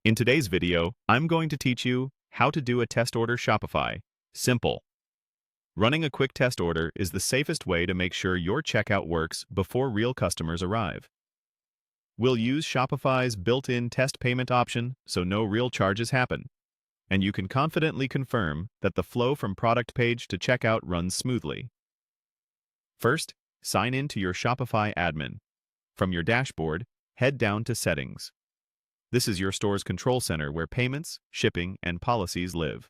In today's video, I'm going to teach you how to do a test order Shopify. Simple. Running a quick test order is the safest way to make sure your checkout works before real customers arrive. We'll use Shopify's built-in test payment option so no real charges happen, and you can confidently confirm that the flow from product page to checkout runs smoothly. First, sign in to your Shopify Admin. From your dashboard, head down to Settings. This is your store's control center where payments, shipping, and policies live.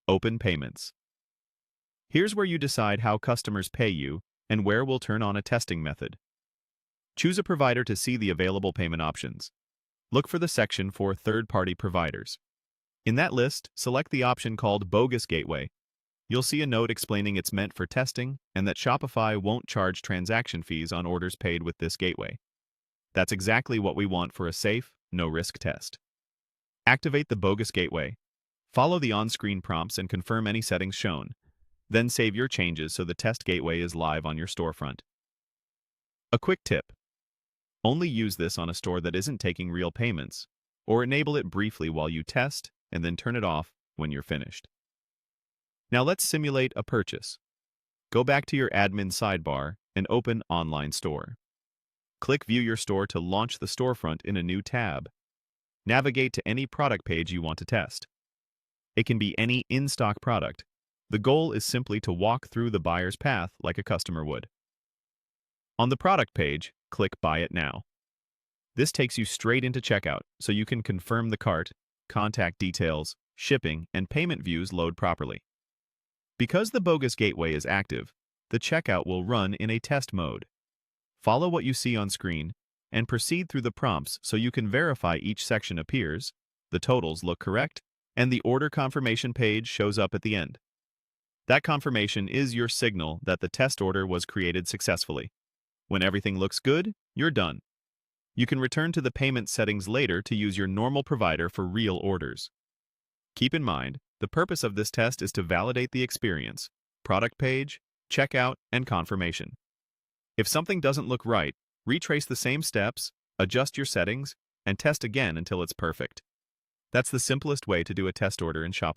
Open Payments. Here's where you decide how customers pay you and where we'll turn on a testing method. Choose a provider to see the available payment options. Look for the section for third-party providers. In that list, select the option called Bogus Gateway. You'll see a note explaining it's meant for testing and that Shopify won't charge transaction fees on orders paid with this gateway. That's exactly what we want for a safe, no-risk test. Activate the Bogus Gateway. Follow the on-screen prompts and confirm any settings shown. Then save your changes so the test gateway is live on your storefront. A quick tip. Only use this on a store that isn't taking real payments, or enable it briefly while you test and then turn it off when you're finished. Now let's simulate a purchase. Go back to your admin sidebar and open Online Store. Click View Your Store to launch the storefront in a new tab. Navigate to any product page you want to test. It can be any in-stock product. The goal is simply to walk through the buyer's path like a customer would. On the product page, click Buy It Now. This takes you straight into checkout, so you can confirm the cart, contact details, shipping, and payment views load properly. Because the Bogus Gateway is active, the checkout will run in a test mode. Follow what you see on screen and proceed through the prompts so you can verify each section appears, the totals look correct, and the order confirmation page shows up at the end. That confirmation is your signal that the test order was created successfully. When everything looks good, you're done. You can return to the payment settings later to use your normal provider for real orders. Keep in mind, the purpose of this test is to validate the experience, product page, checkout, and confirmation. If something doesn't look right, retrace the same steps, adjust your settings, and test again until it's perfect. That's the simplest way to do a test order in Shopify.